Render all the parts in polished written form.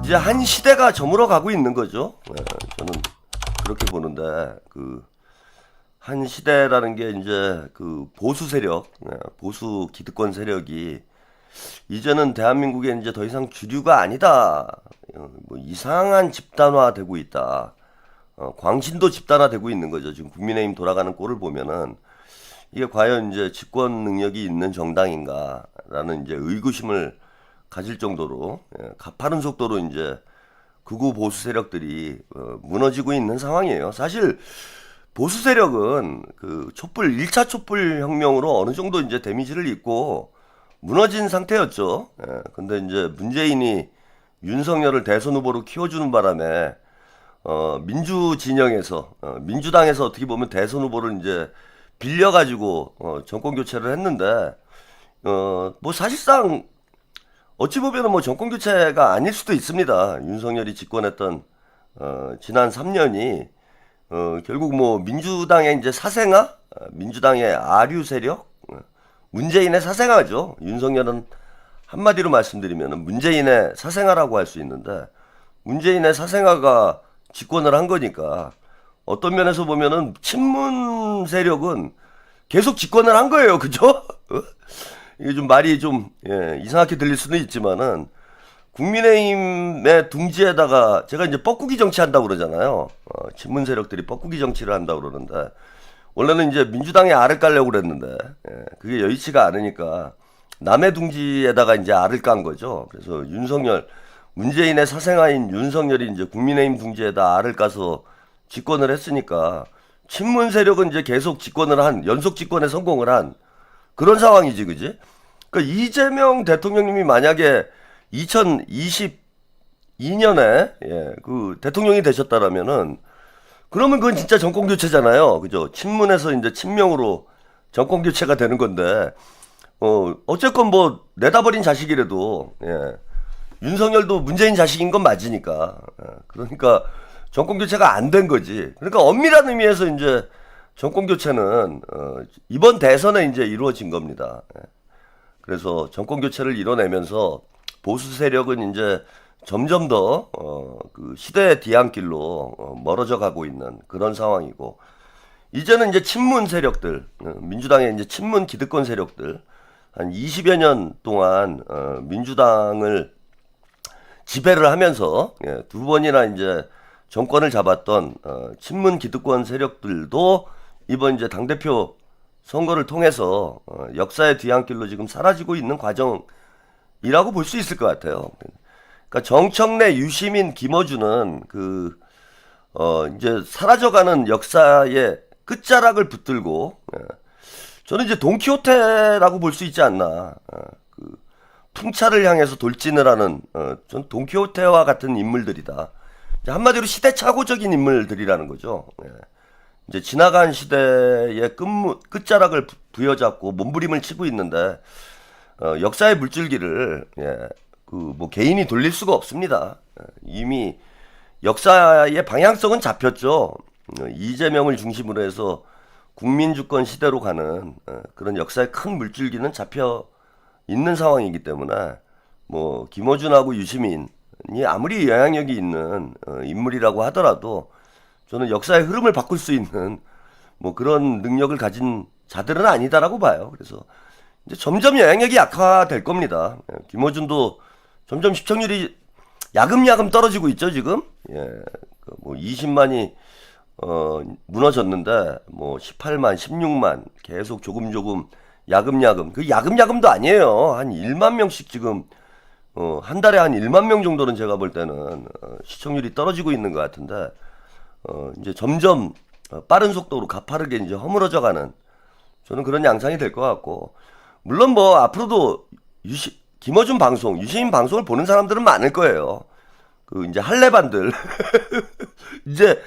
이제 한 시대가 저물어 가고 있는 거죠. 저는 그렇게 보는데 한 시대라는 게 이제 보수 세력, 보수 기득권 세력이 이제는 대한민국에 이제 더 이상 주류가 아니다. 뭐 이상한 집단화되고 있다. 광신도 집단화되고 있는 거죠. 지금 국민의힘 돌아가는 꼴을 보면은 이게 과연 이제 집권 능력이 있는 정당인가라는 이제 의구심을 가질 정도로 가파른 속도로 이제 극우 보수 세력들이 무너지고 있는 상황이에요. 사실 보수 세력은 촛불 1차 촛불 혁명으로 어느 정도 이제 데미지를 입고 무너진 상태였죠. 근데 이제 문재인이 윤석열을 대선 후보로 키워주는 바람에 민주 진영에서 민주당에서 어떻게 보면 대선 후보를 이제 빌려가지고 정권 교체를 했는데 뭐 사실상 어찌 보면은 뭐 정권 교체가 아닐 수도 있습니다. 윤석열이 집권했던 지난 3년이 결국 뭐 민주당의 이제 사생아, 민주당의 아류 세력, 문재인의 사생아죠. 윤석열은 한마디로 말씀드리면 문재인의 사생아라고 할 수 있는데 문재인의 사생아가 집권을 한 거니까 어떤 면에서 보면은 친문 세력은 계속 집권을 한 거예요. 그죠? 이게 좀 말이 좀 이상하게 들릴 수는 있지만은 국민의힘의 둥지에다가 제가 이제 뻐꾸기 정치한다고 그러잖아요. 친문 세력들이 뻐꾸기 정치를 한다고 그러는데 원래는 이제 민주당에 알을 깔려고 그랬는데 그게 여의치가 않으니까 남의 둥지에다가 이제 알을 깐 거죠. 그래서 윤석열 문재인의 사생아인 윤석열이 이제 국민의힘 둥지에다 알을 까서 집권을 했으니까 친문 세력은 이제 계속 집권을 한 연속 집권에 성공을 한 그런 상황이지, 그지? 그러니까 이재명 대통령님이 만약에 2022년에 대통령이 되셨다라면은 그러면 그건 진짜 정권 교체잖아요, 그죠? 친문에서 이제 친명으로 정권 교체가 되는 건데 어쨌건 뭐 내다버린 자식이라도 윤석열도 문재인 자식인 건 맞으니까 그러니까 정권 교체가 안 된 거지. 그러니까 엄밀한 의미에서 이제 정권 교체는 이번 대선에 이제 이루어진 겁니다. 그래서 정권 교체를 이뤄내면서 보수 세력은 이제 점점 더 시대의 뒤안길로 멀어져 가고 있는 그런 상황이고 이제는 이제 친문 세력들 민주당의 이제 친문 기득권 세력들 한 20여 년 동안 민주당을 지배를 하면서 두 번이나 이제 정권을 잡았던 친문 기득권 세력들도 이번 이제 당대표 선거를 통해서 역사의 뒤안길로 지금 사라지고 있는 과정이라고 볼 수 있을 것 같아요. 그러니까 정청래, 유시민, 김어준은 이제 사라져가는 역사의 끝자락을 붙들고 저는 이제 돈키호테라고 볼 수 있지 않나. 풍차를 향해서 돌진을 하는 전 돈키호테와 같은 인물들이다. 한마디로 시대착오적인 인물들이라는 거죠. 이제 지나간 시대의 끝자락을 부여잡고 몸부림을 치고 있는데 역사의 물줄기를 뭐 개인이 돌릴 수가 없습니다. 이미 역사의 방향성은 잡혔죠. 이재명을 중심으로 해서 국민주권 시대로 가는 그런 역사의 큰 물줄기는 잡혀 있는 상황이기 때문에 뭐 김어준하고 유시민이 아무리 영향력이 있는 인물이라고 하더라도 저는 역사의 흐름을 바꿀 수 있는 뭐 그런 능력을 가진 자들은 아니다라고 봐요. 그래서 이제 점점 영향력이 약화될 겁니다. 김어준도 점점 시청률이 야금야금 떨어지고 있죠 지금. 뭐 20만이 무너졌는데 뭐 18만, 16만 계속 조금 야금야금. 그 야금야금도 아니에요. 한 1만 명씩 지금 한 달에 한 1만 명 정도는 제가 볼 때는 시청률이 떨어지고 있는 것 같은데 이제 점점 빠른 속도로 가파르게 이제 허물어져 가는 저는 그런 양상이 될 것 같고 물론 뭐 앞으로도 김어준 방송, 유시민 방송을 보는 사람들은 많을 거예요. 이제 할레반들 이제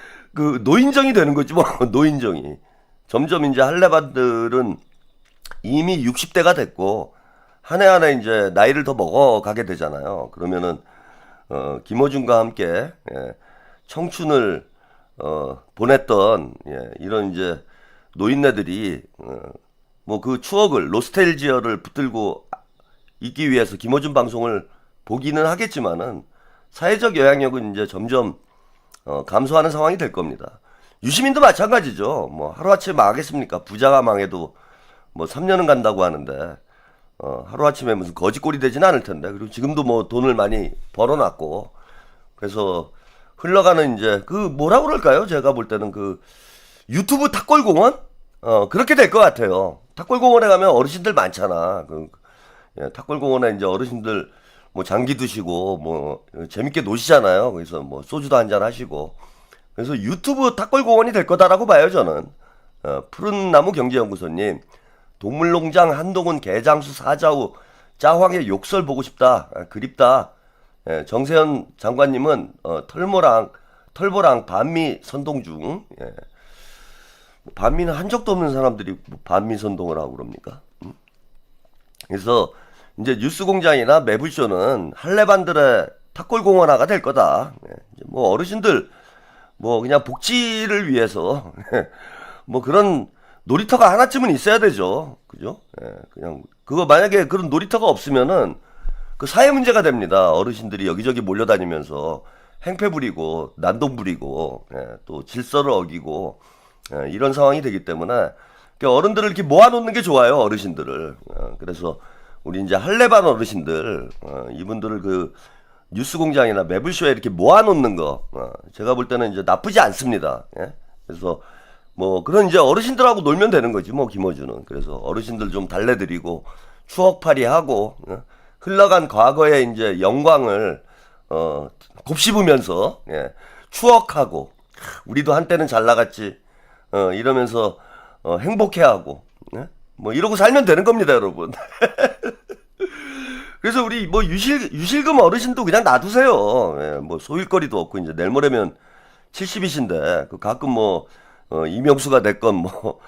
노인정이 되는 거지 뭐 노인정이 점점 이제 할레반들은 이미 60대가 됐고 한 해 한 해 이제 나이를 더 먹어가게 되잖아요. 그러면은 김어준과 함께 청춘을 보냈던 이런 이제 노인네들이 뭐 그 추억을 노스텔지어를 붙들고 있기 위해서 김어준 방송을 보기는 하겠지만은 사회적 영향력은 이제 점점 감소하는 상황이 될 겁니다. 유시민도 마찬가지죠. 뭐 하루아침에 망하겠습니까? 부자가 망해도 뭐 3년은 간다고 하는데 하루아침에 무슨 거지꼴이 되진 않을 텐데. 그리고 지금도 뭐 돈을 많이 벌어놨고 그래서 흘러가는 이제 그 뭐라 그럴까요? 제가 볼 때는 그 유튜브 탁골공원? 그렇게 될 것 같아요. 탁골공원에 가면 어르신들 많잖아. 탁골공원에 이제 어르신들 뭐 장기 드시고 뭐 재밌게 노시잖아요. 그래서 뭐 소주도 한잔 하시고. 그래서 유튜브 탁골공원이 될 거다라고 봐요, 저는. 푸른나무 경제연구소님, 동물농장 한동훈 개장수 사자후 짜황의 욕설 보고 싶다. 그립다. 예, 정세현 장관님은 털보랑 반미 선동 중. 예. 반미는 한 적도 없는 사람들이 뭐 반미 선동을 하고 그럽니까? 그래서 이제 뉴스공장이나 매불쇼는 할레반들의 탁골공원화가 될 거다. 예. 뭐 어르신들 뭐 그냥 복지를 위해서 뭐 그런 놀이터가 하나쯤은 있어야 되죠. 그죠? 예. 그냥 그거 만약에 그런 놀이터가 없으면은 그 사회 문제가 됩니다. 어르신들이 여기저기 몰려다니면서 행패 부리고 난동 부리고 또 질서를 어기고 이런 상황이 되기 때문에 어른들을 이렇게 모아놓는 게 좋아요. 어르신들을. 그래서 우리 이제 할레반 어르신들 이분들을 그 뉴스공장이나 매불쇼에 이렇게 모아놓는 거 제가 볼 때는 이제 나쁘지 않습니다. 그래서 뭐 그런 이제 어르신들하고 놀면 되는 거지 뭐 김어준은. 그래서 어르신들 좀 달래드리고 추억팔이 하고 흘러간 과거의 이제 영광을 곱씹으면서 추억하고 우리도 한때는 잘 나갔지 이러면서 행복해하고 뭐 이러고 살면 되는 겁니다, 여러분. 그래서 우리 뭐 유실금 어르신도 그냥 놔두세요. 뭐 소일거리도 없고 이제 내일 모레면 70이신데 그 가끔 뭐 이명수가 됐건 뭐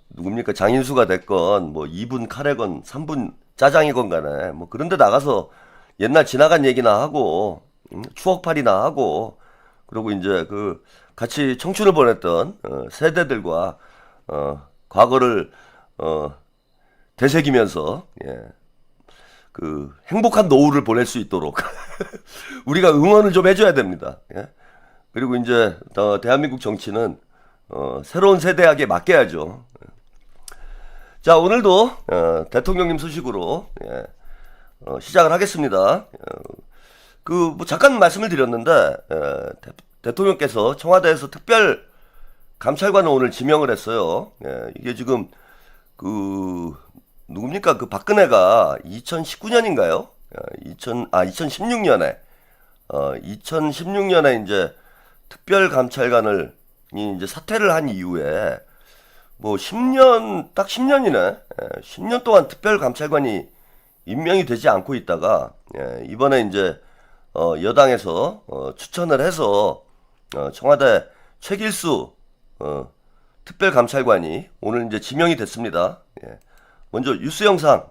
누굽니까 장인수가 됐건 뭐 2분 카레건 3분 짜장이건 간에 뭐 그런데 나가서 옛날 지나간 얘기나 하고 추억팔이나 하고 그리고 이제 그 같이 청춘을 보냈던 세대들과 과거를 되새기면서 그 행복한 노후를 보낼 수 있도록 우리가 응원을 좀 해줘야 됩니다. 그리고 이제 대한민국 정치는 새로운 세대에게 맡겨야죠. 자, 오늘도 대통령님 소식으로 시작을 하겠습니다. 그 뭐 잠깐 말씀을 드렸는데 대통령께서 청와대에서 특별 감찰관을 오늘 지명을 했어요. 이게 지금 그 누굽니까 그 박근혜가 2019년인가요? 2016년에 2016년에 이제 특별 감찰관을 이제 사퇴를 한 이후에 뭐 10년 딱 10년이네. 10년 동안 특별 감찰관이 임명이 되지 않고 있다가 이번에 이제 여당에서 추천을 해서 청와대 최길수 특별 감찰관이 오늘 이제 지명이 됐습니다. 먼저 뉴스 영상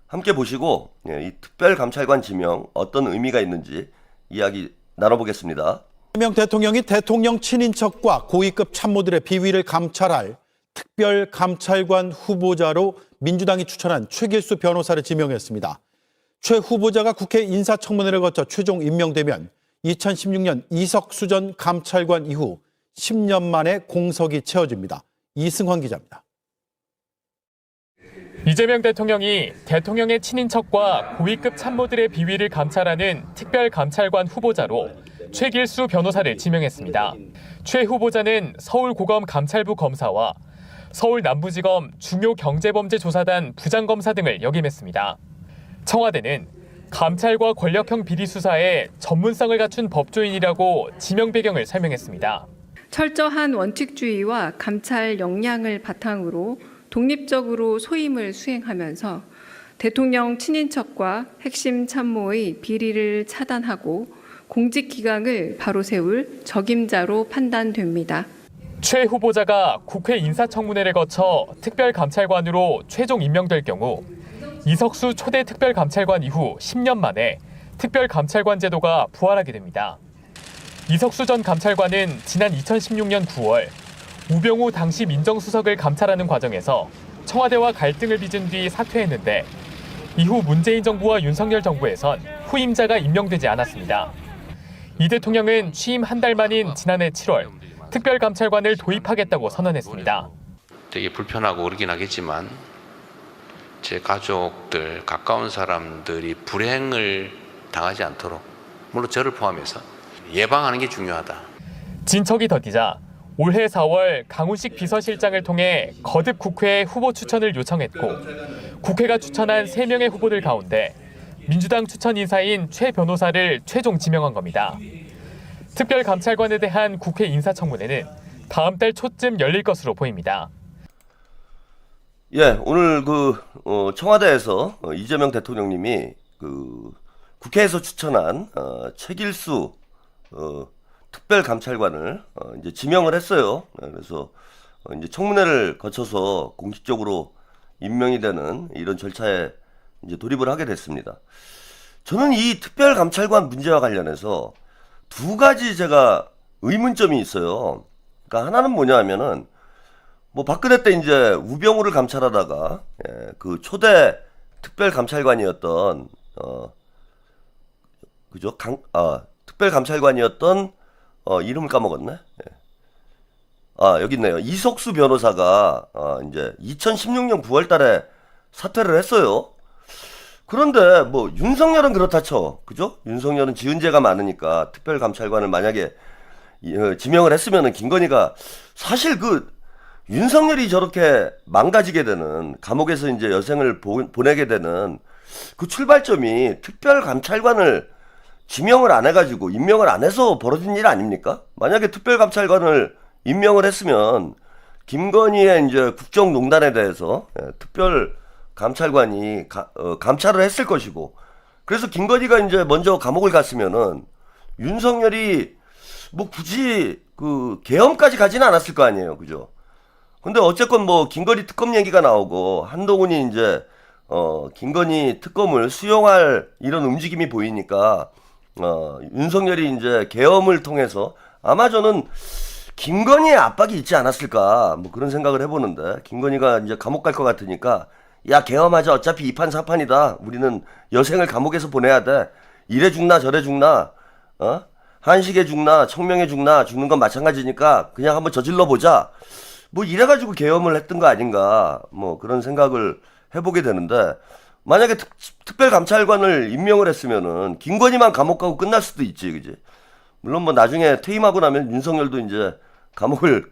함께 보시고 이 특별 감찰관 지명 어떤 의미가 있는지 이야기 나눠보겠습니다. 이재명 대통령이 대통령 친인척과 고위급 참모들의 비위를 감찰할 특별 감찰관 후보자로 민주당이 추천한 최길수 변호사를 지명했습니다. 최 후보자가 국회 인사청문회를 거쳐 최종 임명되면 2016년 이석수 전 감찰관 이후 10년 만에 공석이 채워집니다. 이승환 기자입니다. 이재명 대통령이 대통령의 친인척과 고위급 참모들의 비위를 감찰하는 특별 감찰관 후보자로 최길수 변호사를 지명했습니다. 최 후보자는 서울고검 감찰부 검사와 서울 남부지검 중요경제범죄조사단 부장검사 등을 역임했습니다. 청와대는 감찰과 권력형 비리 수사에 전문성을 갖춘 법조인이라고 지명 배경을 설명했습니다. 철저한 원칙주의와 감찰 역량을 바탕으로 독립적으로 소임을 수행하면서 대통령 친인척과 핵심 참모의 비리를 차단하고 공직 기강을 바로 세울 적임자로 판단됩니다. 최 후보자가 국회 인사청문회를 거쳐 특별감찰관으로 최종 임명될 경우 이석수 초대 특별감찰관 이후 10년 만에 특별감찰관 제도가 부활하게 됩니다. 이석수 전 감찰관은 지난 2016년 9월 우병우 당시 민정수석을 감찰하는 과정에서 청와대와 갈등을 빚은 뒤 사퇴했는데 이후 문재인 정부와 윤석열 정부에선 후임자가 임명되지 않았습니다. 이 대통령은 취임 한 달 만인 지난해 7월 특별감찰관을 도입하겠다고 선언했습니다. 되게 불편하고 그러긴 하겠지만 제 가족들, 가까운 사람들이 불행을 당하지 않도록, 물론 저를 포함해서 예방하는 게 중요하다. 진척이 더디자 올해 4월 강훈식 비서실장을 통해 거듭 국회에 후보 추천을 요청했고 국회가 추천한 3명의 후보들 가운데 민주당 추천 인사인 최 변호사를 최종 지명한 겁니다. 특별감찰관에 대한 국회 인사청문회는 다음 달 초쯤 열릴 것으로 보입니다. 예, 오늘 청와대에서 이재명 대통령님이 국회에서 추천한 최길수 특별감찰관을 이제 지명을 했어요. 그래서 이제 청문회를 거쳐서 공식적으로 임명이 되는 이런 절차에 이제 돌입을 하게 됐습니다. 저는 이 특별감찰관 문제와 관련해서 두 가지 제가 의문점이 있어요. 그러니까 하나는 뭐냐 하면은 뭐 박근혜 때 이제 우병우를 감찰하다가 그 초대 특별감찰관이었던 그죠? 특별감찰관이었던 이름을 까먹었네. 여기 있네요. 이석수 변호사가 이제 2016년 9월 달에 사퇴를 했어요. 그런데 뭐 윤석열은 그렇다 쳐. 그죠? 윤석열은 지은 죄가 많으니까 특별감찰관을 만약에 지명을 했으면은 김건희가 사실 윤석열이 저렇게 망가지게 되는, 감옥에서 이제 여생을 보내게 되는 그 출발점이 특별감찰관을 지명을 안 해가지고 임명을 안 해서 벌어진 일 아닙니까? 만약에 특별감찰관을 임명을 했으면 김건희의 이제 국정농단에 대해서 특별감찰관이 감찰을 했을 것이고, 그래서 김건희가 이제 먼저 감옥을 갔으면은 윤석열이 뭐 굳이 계엄까지 가지는 않았을 거 아니에요, 그죠? 근데 어쨌건 뭐 김건희 특검 얘기가 나오고 한동훈이 이제 김건희 특검을 수용할 이런 움직임이 보이니까 윤석열이 이제 계엄을 통해서 아마 저는 김건희의 압박이 있지 않았을까 뭐 그런 생각을 해보는데, 김건희가 이제 감옥 갈 것 같으니까 야 계엄하자, 어차피 2판 4판이다, 우리는 여생을 감옥에서 보내야 돼, 이래 죽나 저래 죽나 한식에 죽나 청명에 죽나 죽는 건 마찬가지니까 그냥 한번 저질러 보자, 뭐 이래가지고 계엄을 했던 거 아닌가 뭐 그런 생각을 해보게 되는데, 만약에 특별감찰관을 임명을 했으면은 김건희만 감옥 가고 끝날 수도 있지, 그지? 물론 뭐 나중에 퇴임하고 나면 윤석열도 이제 감옥을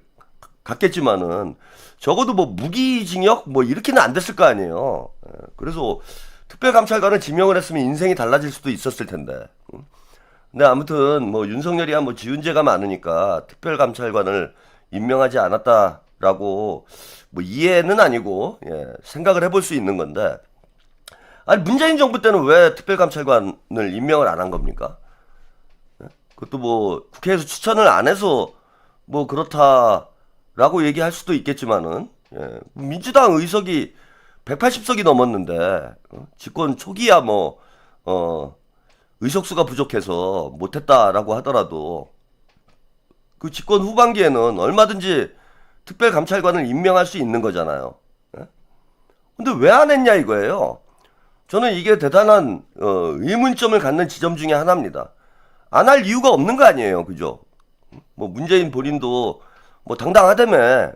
갔겠지만은 적어도 뭐 무기징역 뭐 이렇게는 안 됐을 거 아니에요. 그래서 특별감찰관을 지명을 했으면 인생이 달라질 수도 있었을 텐데. 근데 아무튼 뭐 윤석열이 뭐 지은 죄가 많으니까 특별감찰관을 임명하지 않았다라고 뭐 이해는 아니고 생각을 해볼 수 있는 건데, 아니 문재인 정부 때는 왜 특별감찰관을 임명을 안 한 겁니까? 그것도 뭐 국회에서 추천을 안 해서 뭐 그렇다라고 얘기할 수도 있겠지만은 민주당 의석이 180석이 넘었는데 집권 초기야 뭐 의석수가 부족해서 못했다라고 하더라도 그 집권 후반기에는 얼마든지 특별감찰관을 임명할 수 있는 거잖아요. 근데 왜 안 했냐 이거예요. 저는 이게 대단한 의문점을 갖는 지점 중에 하나입니다. 안 할 이유가 없는 거 아니에요, 그죠? 뭐 문재인 본인도 뭐 당당하다며.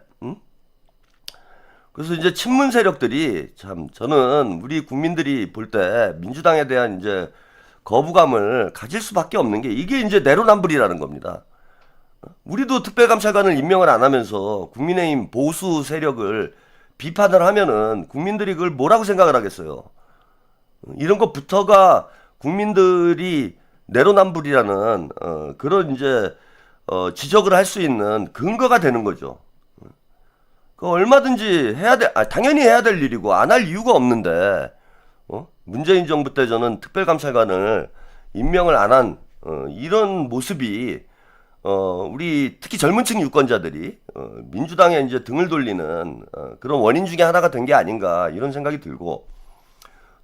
그래서 이제 친문 세력들이 참, 저는 우리 국민들이 볼 때 민주당에 대한 이제 거부감을 가질 수밖에 없는 게 이게 이제 내로남불이라는 겁니다. 우리도 특별감찰관을 임명을 안 하면서 국민의힘 보수 세력을 비판을 하면은 국민들이 그걸 뭐라고 생각을 하겠어요. 이런 것부터가 국민들이 내로남불이라는 그런 이제 지적을 할 수 있는 근거가 되는 거죠. 그 얼마든지 해야 돼, 당연히 해야 될 일이고 안 할 이유가 없는데 문재인 정부 때 저는 특별감찰관을 임명을 안 한 이런 모습이 우리 특히 젊은 층 유권자들이 민주당에 이제 등을 돌리는 그런 원인 중에 하나가 된 게 아닌가 이런 생각이 들고,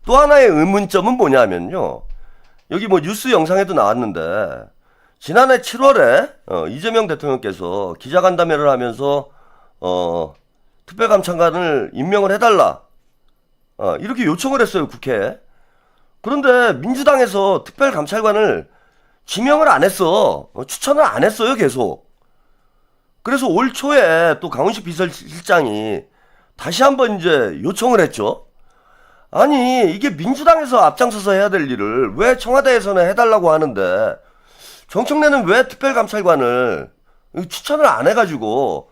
또 하나의 의문점은 뭐냐면요. 여기 뭐 뉴스 영상에도 나왔는데 지난해 7월에 이재명 대통령께서 기자간담회를 하면서 특별감찰관을 임명을 해달라 이렇게 요청을 했어요, 국회에. 그런데 민주당에서 특별감찰관을 지명을 안 했어. 추천을 안 했어요, 계속. 그래서 올 초에 또 강훈식 비서실장이 다시 한번 이제 요청을 했죠. 아니, 이게 민주당에서 앞장서서 해야 될 일을 왜 청와대에서는 해달라고 하는데 정청래는 왜 특별감찰관을 추천을 안 해가지고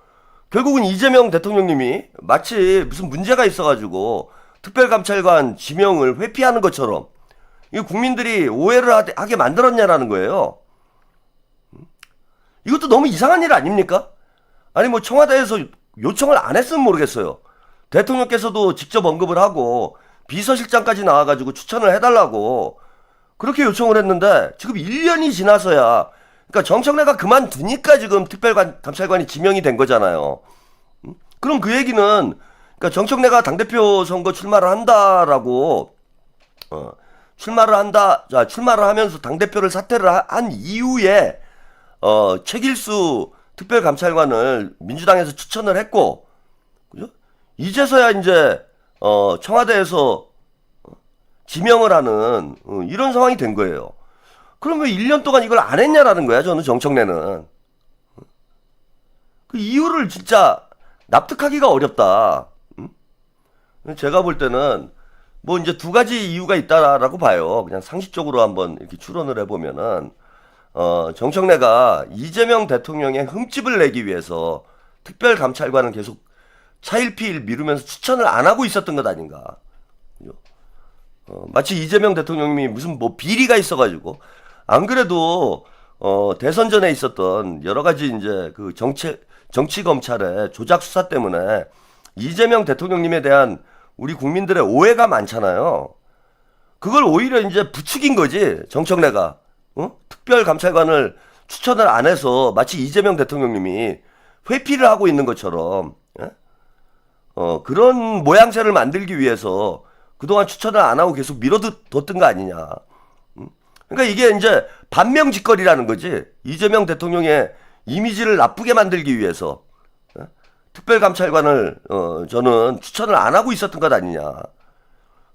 결국은 이재명 대통령님이 마치 무슨 문제가 있어가지고 특별감찰관 지명을 회피하는 것처럼 이 국민들이 오해를 하게 만들었냐라는 거예요. 이것도 너무 이상한 일 아닙니까? 아니 뭐 청와대에서 요청을 안 했으면 모르겠어요. 대통령께서도 직접 언급을 하고 비서실장까지 나와가지고 추천을 해달라고 그렇게 요청을 했는데 지금 1년이 지나서야 그러니까 정청래가 그만두니까 지금 특별감찰관이 지명이 된 거잖아요. 그럼 그 얘기는 그러니까 정청래가 당대표 선거 출마를 한다라고 출마를 하면서 당대표를 사퇴를 한 이후에 최길수 특별감찰관을 민주당에서 추천을 했고 그죠? 이제서야 이제 청와대에서 지명을 하는 이런 상황이 된 거예요. 그럼 왜 1년 동안 이걸 안 했냐라는 거야, 저는 정청래는. 그 이유를 진짜 납득하기가 어렵다. 제가 볼 때는 뭐 이제 두 가지 이유가 있다라고 봐요. 그냥 상식적으로 한번 이렇게 추론을 해보면은 정청래가 이재명 대통령의 흠집을 내기 위해서 특별감찰관을 계속 차일피일 미루면서 추천을 안 하고 있었던 것 아닌가. 마치 이재명 대통령님이 무슨 뭐 비리가 있어가지고 안 그래도 대선 전에 있었던 여러 가지 이제 그 정치 검찰의 조작 수사 때문에 이재명 대통령님에 대한 우리 국민들의 오해가 많잖아요. 그걸 오히려 이제 부추긴 거지 정청래가 특별감찰관을 추천을 안 해서 마치 이재명 대통령님이 회피를 하고 있는 것처럼 그런 모양새를 만들기 위해서 그동안 추천을 안 하고 계속 밀어뒀던 거 아니냐. 그러니까 이게 이제 반명짓거리라는 거지. 이재명 대통령의 이미지를 나쁘게 만들기 위해서 특별감찰관을 저는 추천을 안 하고 있었던 것 아니냐.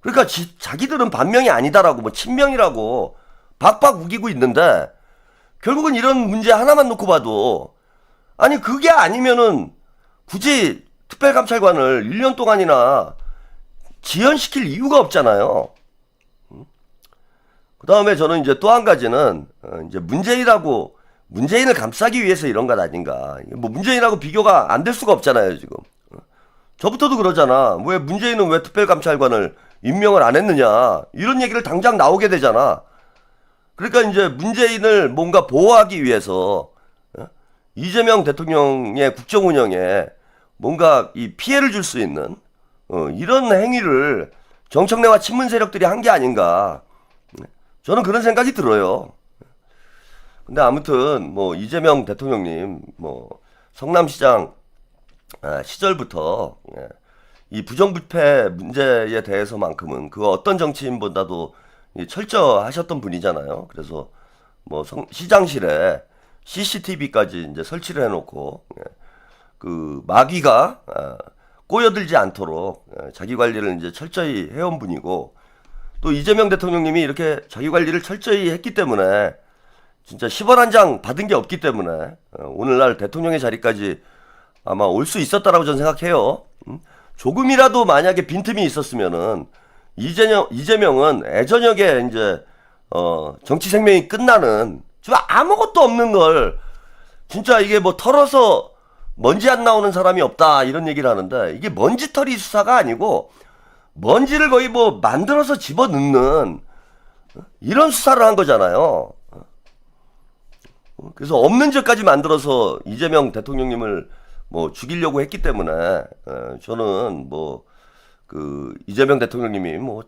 그러니까 자기들은 반명이 아니다라고 뭐 친명이라고 박박 우기고 있는데 결국은 이런 문제 하나만 놓고 봐도 아니 그게 아니면은 굳이 특별감찰관을 1년 동안이나 지연시킬 이유가 없잖아요. 그 다음에 저는 이제 또 한 가지는 이제 문재인을 감싸기 위해서 이런 것 아닌가. 뭐 문재인하고 비교가 안 될 수가 없잖아요 지금. 저부터도 그러잖아. 왜 문재인은 왜 특별감찰관을 임명을 안 했느냐 이런 얘기를 당장 나오게 되잖아. 그러니까 이제 문재인을 뭔가 보호하기 위해서 이재명 대통령의 국정 운영에 뭔가 이 피해를 줄 수 있는 이런 행위를 정청래와 친문 세력들이 한 게 아닌가. 저는 그런 생각이 들어요. 근데 아무튼 뭐 이재명 대통령님 뭐 성남시장 시절부터 이 부정부패 문제에 대해서만큼은 그 어떤 정치인보다도 철저하셨던 분이잖아요. 그래서 뭐 시장실에 CCTV까지 이제 설치를 해놓고 그 마귀가 꼬여들지 않도록 자기 관리를 이제 철저히 해온 분이고 또 이재명 대통령님이 이렇게 자기 관리를 철저히 했기 때문에 진짜 10원 한 장 받은 게 없기 때문에 오늘날 대통령의 자리까지 아마 올 수 있었다라고 저는 생각해요. 조금이라도 만약에 빈틈이 있었으면은 이재명은 애저녁에 이제 정치 생명이 끝나는 좀 아무것도 없는 걸 진짜 이게 뭐 털어서 먼지 안 나오는 사람이 없다 이런 얘기를 하는데 이게 먼지털이 수사가 아니고 먼지를 거의 뭐 만들어서 집어넣는 이런 수사를 한 거잖아요. 그래서 없는 죄까지 만들어서 이재명 대통령님을 뭐 죽이려고 했기 때문에 저는 뭐 그 이재명 대통령님이 뭐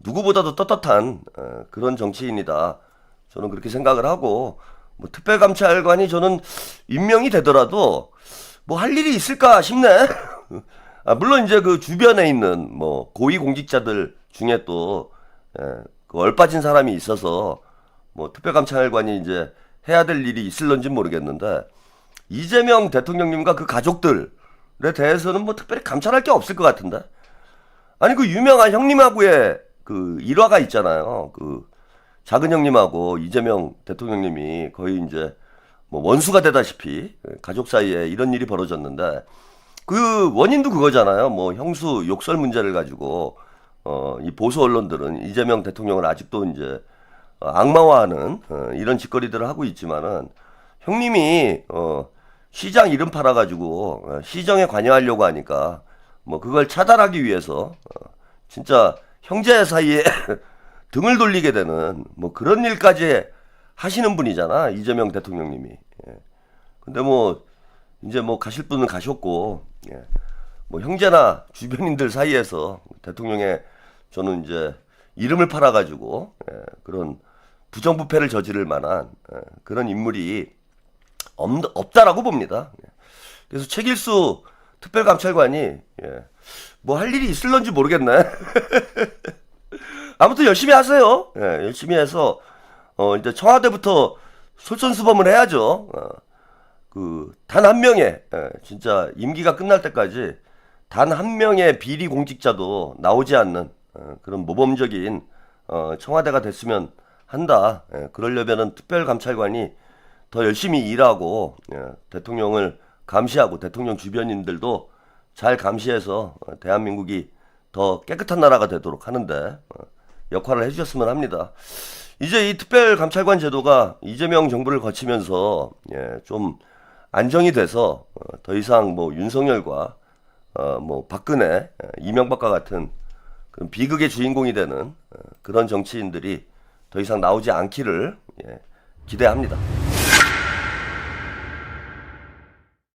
누구보다도 떳떳한 그런 정치인이다. 저는 그렇게 생각을 하고 뭐 특별감찰관이 저는 임명이 되더라도 뭐 할 일이 있을까 싶네. 물론 이제 그 주변에 있는 뭐 고위공직자들 중에 또 그 얼빠진 사람이 있어서 뭐 특별감찰관이 이제 해야 될 일이 있을런지 모르겠는데 이재명 대통령님과 그 가족들에 대해서는 뭐 특별히 감찰할 게 없을 것 같은데. 아니 그 유명한 형님하고의 그 일화가 있잖아요. 그 작은 형님하고 이재명 대통령님이 거의 이제 뭐 원수가 되다시피 가족 사이에 이런 일이 벌어졌는데 그 원인도 그거잖아요. 뭐 형수 욕설 문제를 가지고 이 보수 언론들은 이재명 대통령을 아직도 이제 악마화하는 이런 짓거리들을 하고 있지만은 형님이 시장 이름 팔아가지고 시정에 관여하려고 하니까 뭐 그걸 차단하기 위해서 진짜 형제 사이에 등을 돌리게 되는 뭐 그런 일까지 하시는 분이잖아 이재명 대통령님이. 예. 근데 뭐 이제 뭐 가실 분은 가셨고 예. 뭐 형제나 주변인들 사이에서 대통령의 저는 이제 이름을 팔아가지고 예. 그런 부정부패를 저지를 만한 그런 인물이 없다라고 봅니다. 예. 그래서 최길수 특별감찰관이 예. 뭐 할 일이 있을런지 모르겠네. 아무튼 열심히 하세요. 예, 열심히 해서 이제 청와대부터 솔선수범을 해야죠. 그 단 한 명의 진짜 임기가 끝날 때까지 단 한 명의 비리 공직자도 나오지 않는 그런 모범적인 청와대가 됐으면 한다. 예, 그러려면은 특별감찰관이 더 열심히 일하고 대통령을 감시하고 대통령 주변인들도 잘 감시해서 대한민국이 더 깨끗한 나라가 되도록 하는데 역할을 해주셨으면 합니다. 이제 이 특별감찰관 제도가 이재명 정부를 거치면서 좀 안정이 돼서 더 이상 뭐 윤석열과 뭐 박근혜, 이명박과 같은 그런 비극의 주인공이 되는 그런 정치인들이 더 이상 나오지 않기를 기대합니다.